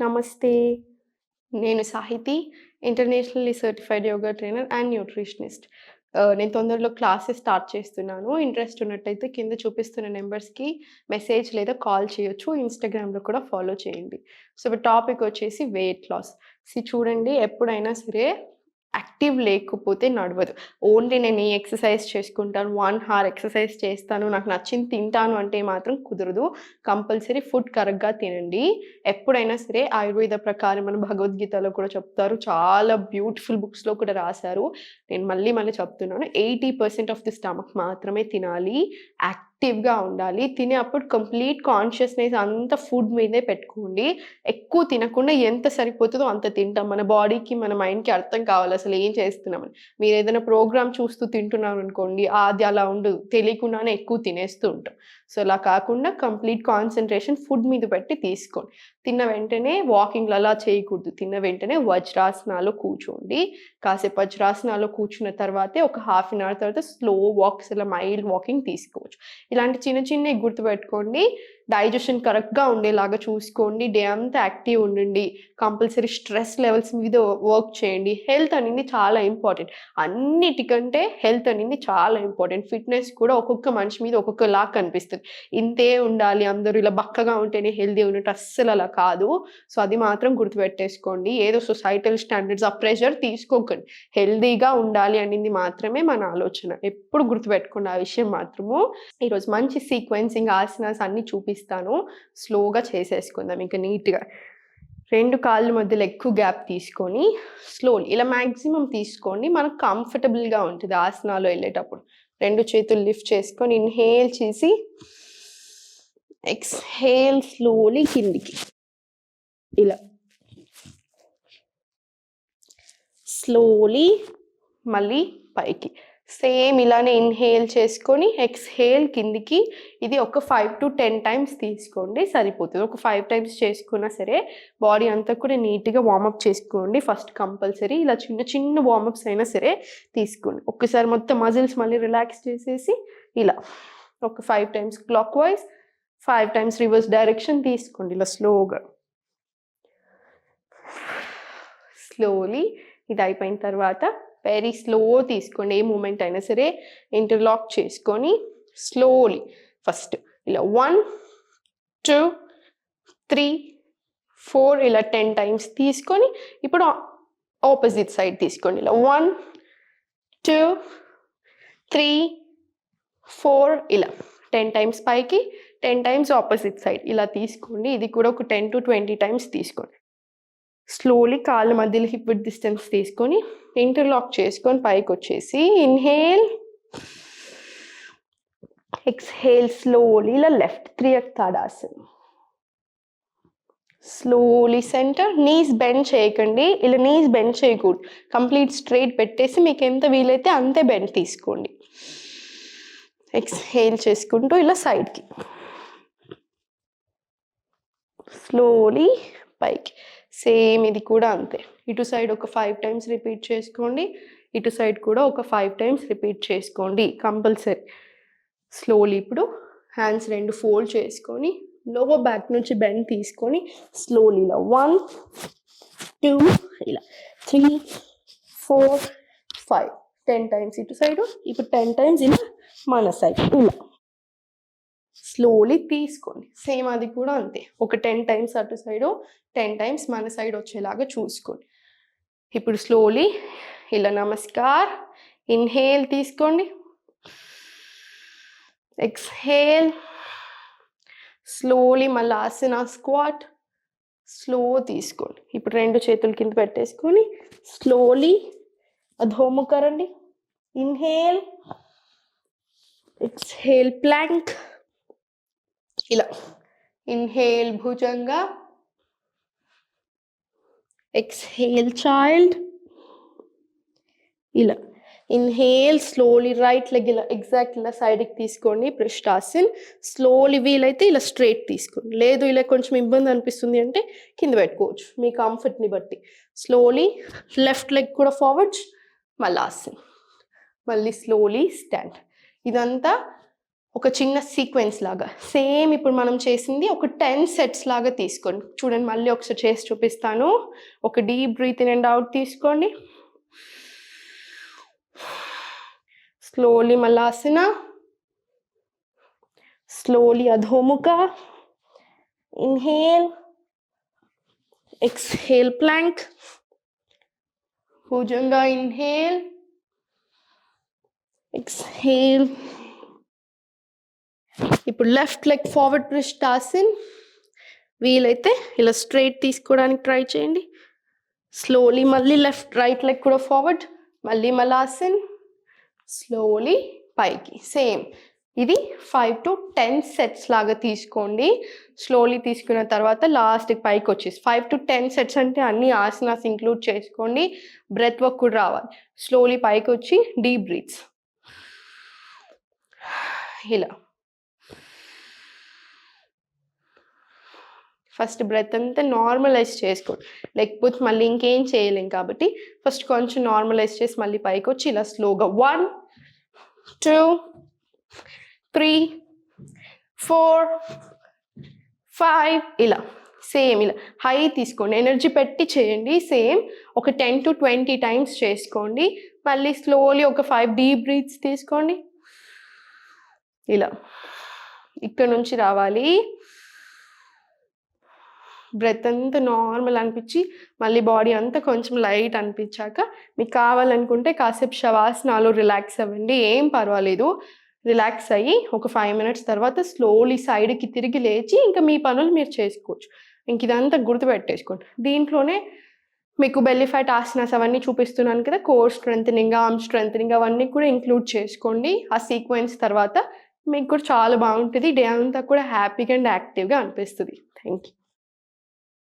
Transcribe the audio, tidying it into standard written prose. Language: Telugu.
నమస్తే. నేను Sahiti, internationally certified yoga trainer and nutritionist. నేను తొందరలో క్లాసెస్ స్టార్ట్ చేస్తున్నాను. ఇంట్రెస్ట్ ఉన్నట్టయితే కింద చూపిస్తున్న నంబర్స్‌కి మెసేజ్ లేదా కాల్ చేయొచ్చు. ఇన్‌స్టాగ్రామ్‌లో కూడా ఫాలో చేయండి. సో, ఇప్పుడు టాపిక్ వచ్చేసి వెయిట్ లాస్. చూడండి, ఎప్పుడైనా సరే యాక్టివ్ లేకపోతే నడవదు. ఓన్లీ నేను ఈ ఎక్సర్సైజ్ చేసుకుంటాను, 1 హార్ ఎక్సర్సైజ్ చేస్తాను, నాకు నచ్చింది తింటాను అంటే మాత్రం కుదరదు. కంపల్సరీ ఫుడ్ కరెక్ట్‌గా తినండి. ఎప్పుడైనా సరే ఆయుర్వేద ప్రకారం మన భగవద్గీతలో కూడా చెప్తారు. చాలా బ్యూటిఫుల్ బుక్స్‌లో కూడా రాశారు. నేను మళ్ళీ మళ్ళీ చెప్తున్నాను. 80% ఆఫ్ ది స్టమక్ మాత్రమే తినాలి. యాక్టివ్‌గా ఉండాలి. తినే అప్పుడు కంప్లీట్ కాన్షియస్‌నెస్ అంతా ఫుడ్ మీదే పెట్టుకోండి. ఎక్కువ తినకుండా ఎంత సరిపోతదో అంత తింటాం. మన బాడీకి, మన మైండ్‌కి అర్థం కావాలి అసలు ఏం చేస్తున్నామని. మీరేదైనా ప్రోగ్రామ్ చూస్తూ తింటున్నారనుకోండి, అది అలా ఉండదు. తెలియకుండానే ఎక్కువ తినేస్తూ ఉంటాం. సో, అలా కాకుండా కంప్లీట్ కాన్సంట్రేషన్ ఫుడ్ మీద పెట్టి తీసుకోండి. తిన్న వెంటనే వాకింగ్‌లు అలా చేయకూడదు. తిన్న వెంటనే వజ్రాసనాలో కూర్చోండి. కాసేపు వజ్రాసనాలో కూర్చున్న తర్వాతే ఒక హాఫ్ అన్ అవర్ తర్వాత స్లో వాక్స్ ఇలా మైల్డ్ వాకింగ్ తీసుకోవచ్చు. ఇలాంటి చిన్న చిన్నవి గుర్తుపెట్టుకోండి. డైజెషన్ కరెక్ట్‌గా ఉండేలాగా చూసుకోండి. డే అంతా యాక్టివ్ ఉండండి. కంపల్సరీ స్ట్రెస్ లెవెల్స్ మీద వర్క్ చేయండి. హెల్త్ అనేది చాలా ఇంపార్టెంట్. అన్నిటికంటే హెల్త్ అనేది చాలా ఇంపార్టెంట్. ఫిట్‌నెస్ కూడా ఒక్కొక్క మనిషి మీద ఒక్కొక్కలాగా కనిపిస్తది. ఇంతే ఉండాలి, అందరూ ఇలా బక్కగా ఉంటేనే హెల్తీ ఉన్నట్టు అస్సలు అలా కాదు. సో, అది మాత్రం గుర్తుపెట్టేసుకోండి. ఏదో సొసైటల్ స్టాండర్డ్స్ ఆ ప్రెషర్ తీసుకోకండి. హెల్తీగా ఉండాలి అనింది మాత్రమే మన ఆలోచన. ఎప్పుడు గుర్తుపెట్టుకోండి ఆ విషయం మాత్రము. ఈరోజు మంచి సీక్వెన్సింగ్ ఆసనాస్ అన్నీ చూపిస్తాను. స్లోగా చేసేసుకుందాం ఇంక నీట్‌గా. 2 కాళ్ళ మధ్యలో ఎక్కువ గ్యాప్ తీసుకొని స్లోలీ ఇలా మాక్సిమం తీసుకోండి. మనకు కంఫర్టబుల్‌గా ఉంటది ఆసనాలో ఎళ్ళేటప్పుడు. 2 చేతులు లిఫ్ట్ చేసుకొని ఇన్‌హేల్ చేసి ఎక్స్‌హేల్ స్లోలీ కిందికి. ఇలా. స్లోలీ మళ్ళీ పైకి. సేమ్ ఇలానే ఇన్‌హేల్ చేసుకొని ఎక్స్‌హేల్ కిందికి. ఇది ఒక 5-10 టైమ్స్ తీసుకోండి సరిపోతది. ఒక 5 టైమ్స్ చేసుకున్నా సరే బాడీ అంతా కూడా నీట్‌గా వార్మప్ చేసుకోండి. ఫస్ట్ కంపల్సరీ ఇలా చిన్న చిన్న వార్మప్స్ అయినా సరే తీసుకోండి. ఒక్కసారి మొత్తం మజిల్స్ మళ్ళీ రిలాక్స్ చేసేసి ఇలా ఒక 5 times clockwise, 5 times reverse direction తీసుకోండి ఇలా స్లోగా. స్లోలీ ఇది అయిపోయిన తర్వాత వెరీ స్లో తీసుకోండి. ఏ మూమెంట్ అయినా సరే ఇంటర్లాక్ చేసుకొని స్లోలీ ఫస్ట్ ఇలా 1, 2, 3, 4 ఇలా 10 టైమ్స్ తీసుకొని ఇప్పుడు ఆపోజిట్ సైడ్ తీసుకోండి. ఇలా 1, 2, 3, 4 ఇలా 10 టైమ్స్ పైకి, 10 టైమ్స్ ఆపోజిట్ సైడ్ ఇలా తీసుకోండి. ఇది కూడా ఒక 10-20 టైమ్స్ తీసుకోండి. స్లోలీ కాళ్ళ మధ్యలో హిప్ విడ్త్ డిస్టెన్స్ తీసుకొని ఇంటర్లాక్ చేసుకొని పైకొచ్చేసి ఇన్‌హేల్, ఎక్స్‌హేల్ స్లోలీ ఇలా left Triyak Tadasan. Slowly centre. Knees bend చేయకండి. ఇలా నీస్ బెండ్ చేయకూడదు. కంప్లీట్ స్ట్రెయిట్ పెట్టేసి మీకు ఎంత వీలైతే అంతే బెండ్ తీసుకోండి. ఎక్స్‌హేల్ చేసుకుంటూ ఇలా సైడ్కి. స్లోలీ పైకి. సేమ్ ఇది కూడా అంతే. ఇటు సైడ్ ఒక 5 టైమ్స్ రిపీట్ చేసుకోండి. ఇటు సైడ్ కూడా ఒక 5 టైమ్స్ రిపీట్ చేసుకోండి కంపల్సరీ. స్లోలీ ఇప్పుడు హ్యాండ్స్ 2 ఫోల్డ్ చేసుకొని లోవర్ బ్యాక్ నుంచి బెండ్ తీసుకొని స్లోలీ ఇలా 1, 2 ఇలా 3, 4, 5 10 టైమ్స్ ఇటు సైడు. ఇప్పుడు 10 టైమ్స్ ఇలా మన సైడ్ ఇలా స్లోలీ తీసుకోండి. సేమ్ అది కూడా అంతే. ఒక 10 టైమ్స్ అటు సైడు, 10 టైమ్స్ మన సైడ్ వచ్చేలాగా చూసుకోండి. ఇప్పుడు స్లోలీ ఇలా నమస్కార్. ఇన్‌హేల్ తీసుకోండి. ఎక్స్‌హేల్. స్లోలీ మళ్ళీ ఆసన స్క్వాట్. స్లో తీసుకోండి. ఇప్పుడు 2 చేతులు కింద పెట్టేసుకొని స్లోలీ అధోముఖ రండి. Inhale, exhale plank. ఇలా ఇన్‌హేల్ భుజంగా, ఎక్స్‌హేల్ చైల్డ్. ఇలా ఇన్‌హేల్ స్లోలీ రైట్ లెగ్ ఇలా ఎగ్జాక్ట్ ఇలా సైడ్కి తీసుకోండి. పృష్ఠాసన్. స్లోలీ వీలైతే ఇలా స్ట్రైట్ తీసుకోండి. లేదు ఇలా కొంచెం ఇబ్బంది అనిపిస్తుంది అంటే కింద పెట్టుకోవచ్చు మీ కంఫర్ట్ని బట్టి. స్లోలీ లెఫ్ట్ లెగ్ కూడా ఫార్వర్డ్స్. మళ్ళీ ఆసన్. మళ్ళీ స్లోలీ స్టాండ్. ఇదంతా ఒక చిన్న సీక్వెన్స్ లాగా సేమ్ ఇప్పుడు మనం చేసింది ఒక 10 సెట్స్ లాగా తీసుకోండి. చూడండి మళ్ళీ ఒకసారి చేసి చూపిస్తాను. ఒక deep breath in and out తీసుకోండి. Slowly Malasana, slowly Adhomukha, inhale, exhale plank, Bhujanga inhale, exhale. ఇప్పుడు లెఫ్ట్ లెగ్ ఫార్వర్డ్ పృష్ఠాసన్. వీలైతే ఇలా స్ట్రైట్ తీసుకోవడానికి ట్రై చేయండి. స్లోలీ మళ్ళీ రైట్ లెగ్ కూడా ఫార్వర్డ్, మళ్ళీ మలాసన్, స్లోలీ పైకి. సేమ్ ఇది 5 to 10 సెట్స్ లాగా తీసుకోండి. స్లోలీ తీసుకున్న తర్వాత లాస్ట్కి పైకి వచ్చేసి 5 to 10 సెట్స్ అంటే అన్ని ఆసనాస్ ఇంక్లూడ్ చేసుకోండి. బ్రెత్ వర్క్ కూడా రావాలి. స్లోలీ పైకి వచ్చి డీప్ బ్రీత్స్ ఇలా. ఫస్ట్ బ్రెత్ అంతా నార్మలైజ్ చేసుకోండి, లేకపోతే మళ్ళీ ఇంకేం చేయలేం. కాబట్టి ఫస్ట్ కొంచెం నార్మలైజ్ చేసి మళ్ళీ పైకి వచ్చి ఇలా స్లోగా 1 2 3 4 5 ఇలా. సేమ్ ఇలా హై తీసుకోండి, ఎనర్జీ పెట్టి చేయండి. సేమ్ ఒక 10 to 20 టైమ్స్ చేసుకోండి. మళ్ళీ స్లోలీ ఒక 5 డీప్ బ్రీత్స్ తీసుకోండి. ఇలా ఇక్కడ నుంచి రావాలి. బ్రెత్ అంతా నార్మల్ అనిపించి మళ్ళీ బాడీ అంతా కొంచెం లైట్ అనిపించాక మీకు కావాలనుకుంటే కాసేపు శవాసనాలు రిలాక్స్ అవ్వండి, ఏం పర్వాలేదు. రిలాక్స్ అయ్యి ఒక 5 minutes తర్వాత స్లోలీ సైడ్కి తిరిగి లేచి ఇంకా మీ పనులు మీరు చేసుకోవచ్చు. ఇంక ఇదంతా గుర్తుపెట్టేసుకోండి. దీంట్లోనే మీకు బెల్లీ ఫ్యాట్ ఆసనాస్ అవన్నీ చూపిస్తున్నాను కదా, కోర్ స్ట్రెంథనింగ్, ఆర్మ్ స్ట్రెంథనింగ్ అవన్నీ కూడా ఇంక్లూడ్ చేసుకోండి. ఆ సీక్వెన్స్ తర్వాత మీకు కూడా చాలా బాగుంటుంది. డే అంతా కూడా హ్యాపీగా అండ్ యాక్టివ్గా అనిపిస్తుంది. Thank you.